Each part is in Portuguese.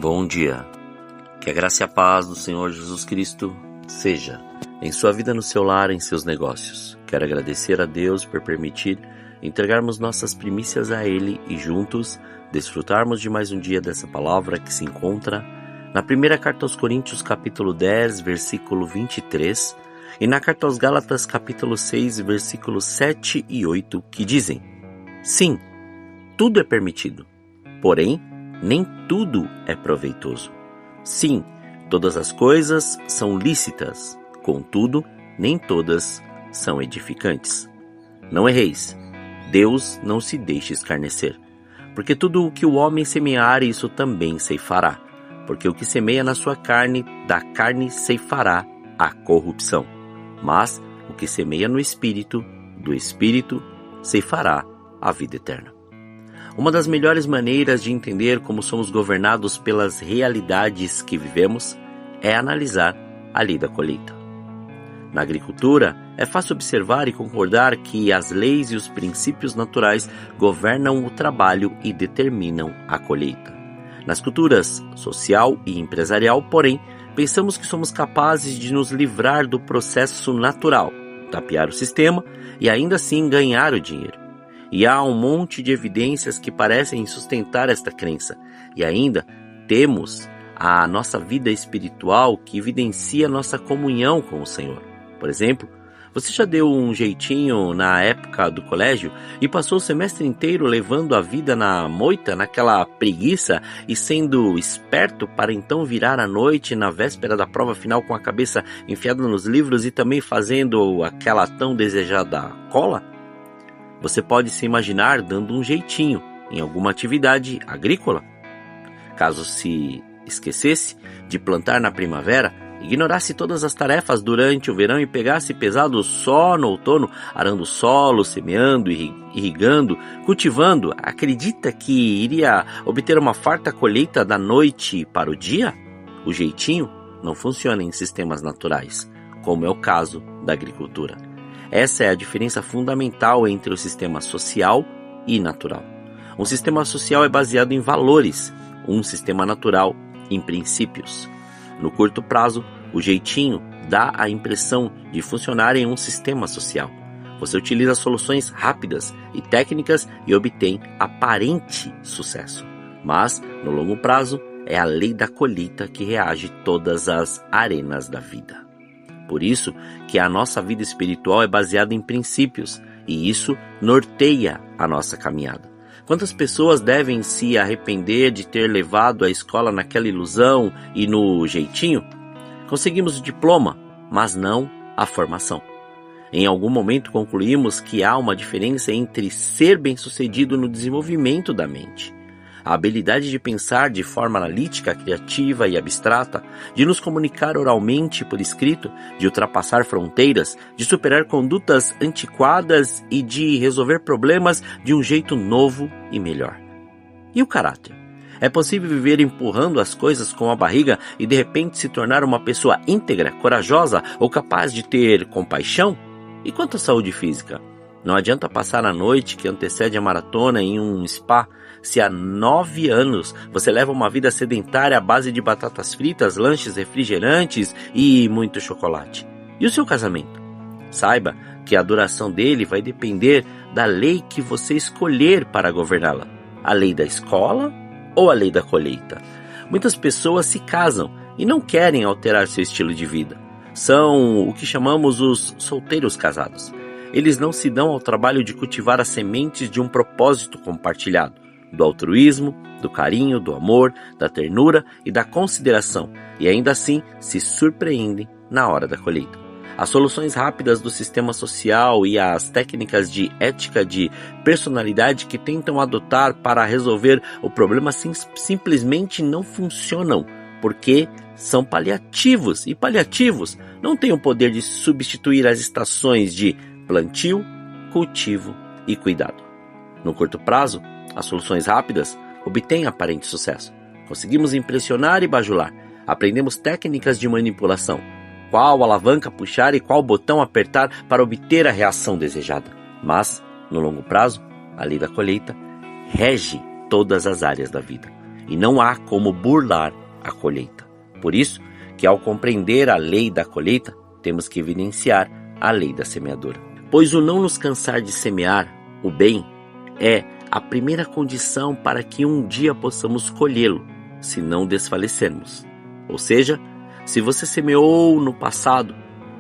Bom dia, que a graça e a paz do Senhor Jesus Cristo seja em sua vida, no seu lar, em seus negócios. Quero agradecer a Deus por permitir entregarmos nossas primícias a Ele e juntos desfrutarmos de mais um dia dessa palavra que se encontra na primeira carta aos Coríntios, capítulo 10, versículo 23, e na carta aos Gálatas, capítulo 6, versículos 7 e 8, que dizem: Sim, tudo é permitido, porém, nem tudo é proveitoso. Sim, todas as coisas são lícitas, contudo, nem todas são edificantes. Não erreis, Deus não se deixe escarnecer, porque tudo o que o homem semear, isso também ceifará, porque o que semeia na sua carne, da carne ceifará a corrupção, mas o que semeia no Espírito, do Espírito ceifará a vida eterna. Uma das melhores maneiras de entender como somos governados pelas realidades que vivemos é analisar a lei da colheita. Na agricultura, é fácil observar e concordar que as leis e os princípios naturais governam o trabalho e determinam a colheita. Nas culturas social e empresarial, porém, pensamos que somos capazes de nos livrar do processo natural, tapear o sistema e ainda assim ganhar o dinheiro. E há um monte de evidências que parecem sustentar esta crença. E ainda temos a nossa vida espiritual que evidencia nossa comunhão com o Senhor. Por exemplo, você já deu um jeitinho na época do colégio e passou o semestre inteiro levando a vida na moita, naquela preguiça e sendo esperto para então virar à noite na véspera da prova final com a cabeça enfiada nos livros e também fazendo aquela tão desejada cola? Você pode se imaginar dando um jeitinho em alguma atividade agrícola. Caso se esquecesse de plantar na primavera, ignorasse todas as tarefas durante o verão e pegasse pesado só no outono, arando o solo, semeando, irrigando, cultivando, acredita que iria obter uma farta colheita da noite para o dia? O jeitinho não funciona em sistemas naturais, como é o caso da agricultura. Essa é a diferença fundamental entre o sistema social e natural. Um sistema social é baseado em valores, um sistema natural em princípios. No curto prazo, o jeitinho dá a impressão de funcionar em um sistema social. Você utiliza soluções rápidas e técnicas e obtém aparente sucesso. Mas, no longo prazo, é a lei da colheita que reage todas as arenas da vida. Por isso que a nossa vida espiritual é baseada em princípios, e isso norteia a nossa caminhada. Quantas pessoas devem se arrepender de ter levado a escola naquela ilusão e no jeitinho? Conseguimos o diploma, mas não a formação. Em algum momento concluímos que há uma diferença entre ser bem-sucedido no desenvolvimento da mente, a habilidade de pensar de forma analítica, criativa e abstrata, de nos comunicar oralmente por escrito, de ultrapassar fronteiras, de superar condutas antiquadas e de resolver problemas de um jeito novo e melhor. E o caráter? É possível viver empurrando as coisas com a barriga e de repente se tornar uma pessoa íntegra, corajosa ou capaz de ter compaixão? E quanto à saúde física? Não adianta passar a noite que antecede a maratona em um spa se há 9 anos você leva uma vida sedentária à base de batatas fritas, lanches, refrigerantes e muito chocolate. E o seu casamento? Saiba que a duração dele vai depender da lei que você escolher para governá-la. A lei da escola ou a lei da colheita? Muitas pessoas se casam e não querem alterar seu estilo de vida. São o que chamamos os solteiros casados. Eles não se dão ao trabalho de cultivar as sementes de um propósito compartilhado, do altruísmo, do carinho, do amor, da ternura e da consideração, e ainda assim se surpreendem na hora da colheita. As soluções rápidas do sistema social e as técnicas de ética de personalidade que tentam adotar para resolver o problema simplesmente não funcionam, porque são paliativos, e paliativos não têm o poder de substituir as estações de plantio, cultivo e cuidado. No curto prazo, as soluções rápidas obtêm aparente sucesso. Conseguimos impressionar e bajular. Aprendemos técnicas de manipulação. Qual alavanca puxar e qual botão apertar para obter a reação desejada. Mas, no longo prazo, a lei da colheita rege todas as áreas da vida. e não há como burlar a colheita. Por isso que, ao compreender a lei da colheita, temos que evidenciar a lei da semeadura. Pois o não nos cansar de semear o bem é a primeira condição para que um dia possamos colhê-lo, se não desfalecermos. Ou seja, se você semeou no passado,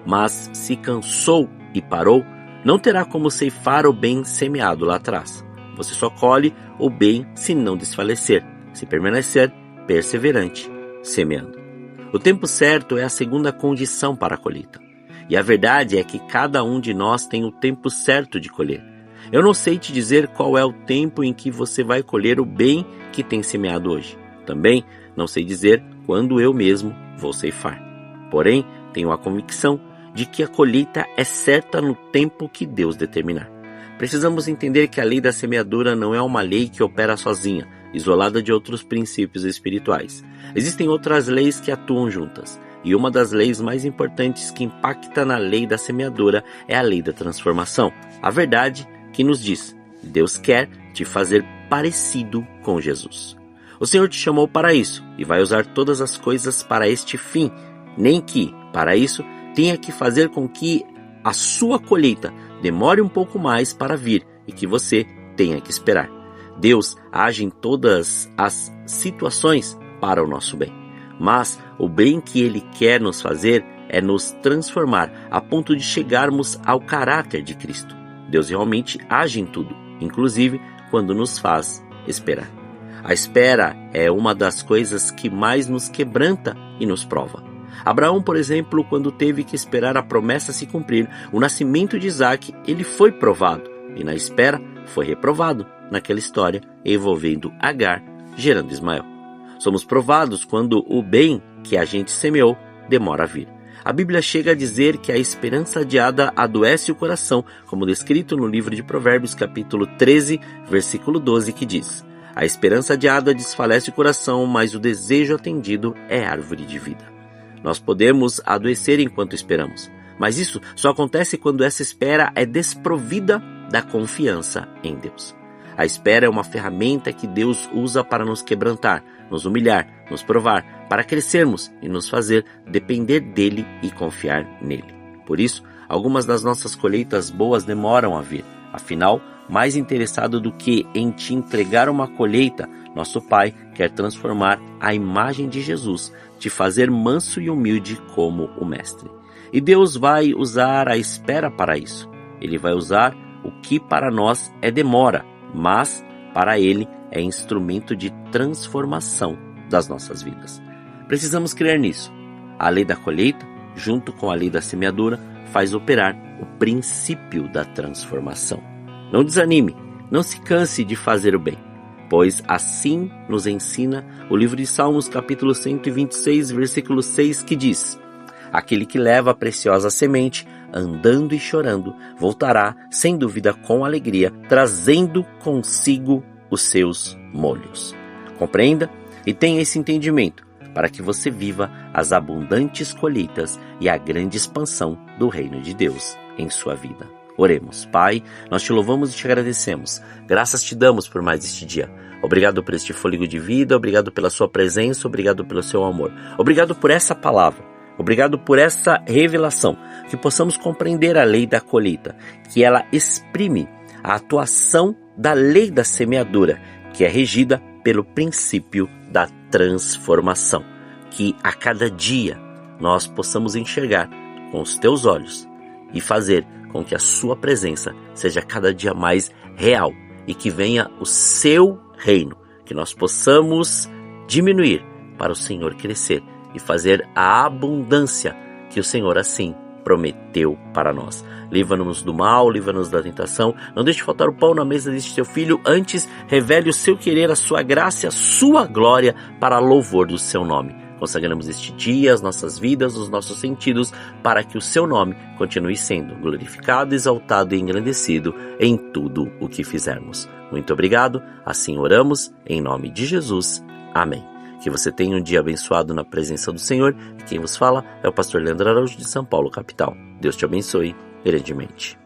mas se cansou e parou, não terá como ceifar o bem semeado lá atrás. Você só colhe o bem se não desfalecer, se permanecer perseverante, semeando. O tempo certo é a segunda condição para a colheita. E a verdade é que cada um de nós tem o tempo certo de colher. Eu não sei te dizer qual é o tempo em que você vai colher o bem que tem semeado hoje. Também não sei dizer quando eu mesmo vou ceifar. Porém, tenho a convicção de que a colheita é certa no tempo que Deus determinar. Precisamos entender que a lei da semeadura não é uma lei que opera sozinha, isolada de outros princípios espirituais. Existem outras leis que atuam juntas, e uma das leis mais importantes que impacta na lei da semeadura é a lei da transformação. A verdade que nos diz: Deus quer te fazer parecido com Jesus. O Senhor te chamou para isso e vai usar todas as coisas para este fim, nem que, para isso, tenha que fazer com que a sua colheita demore um pouco mais para vir e que você tenha que esperar. Deus age em todas as situações para o nosso bem, mas o bem que Ele quer nos fazer é nos transformar a ponto de chegarmos ao caráter de Cristo. Deus realmente age em tudo, inclusive quando nos faz esperar. A espera é uma das coisas que mais nos quebranta e nos prova. Abraão, por exemplo, quando teve que esperar a promessa se cumprir, o nascimento de Isaque, ele foi provado e na espera foi reprovado naquela história envolvendo Agar, gerando Ismael. Somos provados quando o bem que a gente semeou demora a vir. A Bíblia chega a dizer que a esperança adiada adoece o coração, como descrito no livro de Provérbios, capítulo 13, versículo 12, que diz: a esperança adiada desfalece o coração, mas o desejo atendido é árvore de vida. Nós podemos adoecer enquanto esperamos, mas isso só acontece quando essa espera é desprovida da confiança em Deus. A espera é uma ferramenta que Deus usa para nos quebrantar, nos humilhar, nos provar, para crescermos e nos fazer depender dele e confiar nele. Por isso, algumas das nossas colheitas boas demoram a vir. Afinal, mais interessado do que em te entregar uma colheita, nosso Pai quer transformar a imagem de Jesus, te fazer manso e humilde como o Mestre. E Deus vai usar a espera para isso. Ele vai usar o que para nós é demora, mas para Ele é instrumento de transformação das nossas vidas. Precisamos crer nisso. A lei da colheita, junto com a lei da semeadura, faz operar o princípio da transformação. Não desanime, não se canse de fazer o bem, pois assim nos ensina o livro de Salmos, capítulo 126, versículo 6, que diz: aquele que leva a preciosa semente, andando e chorando, voltará, sem dúvida, com alegria, trazendo consigo os seus molhos. Compreenda e tenha esse entendimento, para que você viva as abundantes colheitas e a grande expansão do reino de Deus em sua vida. Oremos. Pai, nós te louvamos e te agradecemos. Graças te damos por mais este dia. Obrigado por este fôlego de vida, obrigado pela sua presença, obrigado pelo seu amor. Obrigado por essa palavra, obrigado por essa revelação, que possamos compreender a lei da colheita, que ela exprime a atuação da lei da semeadura, que é regida pelo princípio da transformação. Que a cada dia nós possamos enxergar com os teus olhos e fazer com que a sua presença seja cada dia mais real e que venha o seu reino, que nós possamos diminuir para o Senhor crescer e fazer a abundância que o Senhor assim prometeu para nós. Livra-nos do mal, livra-nos da tentação, não deixe faltar o pão na mesa deste teu filho, antes revele o seu querer, a sua graça e a sua glória para louvor do seu nome. Consagramos este dia, as nossas vidas, os nossos sentidos, para que o seu nome continue sendo glorificado, exaltado e engrandecido em tudo o que fizermos. Muito obrigado, assim oramos, em nome de Jesus. Amém. Que você tenha um dia abençoado na presença do Senhor. E quem vos fala é o pastor Leandro Araújo de São Paulo, capital. Deus te abençoe grandemente.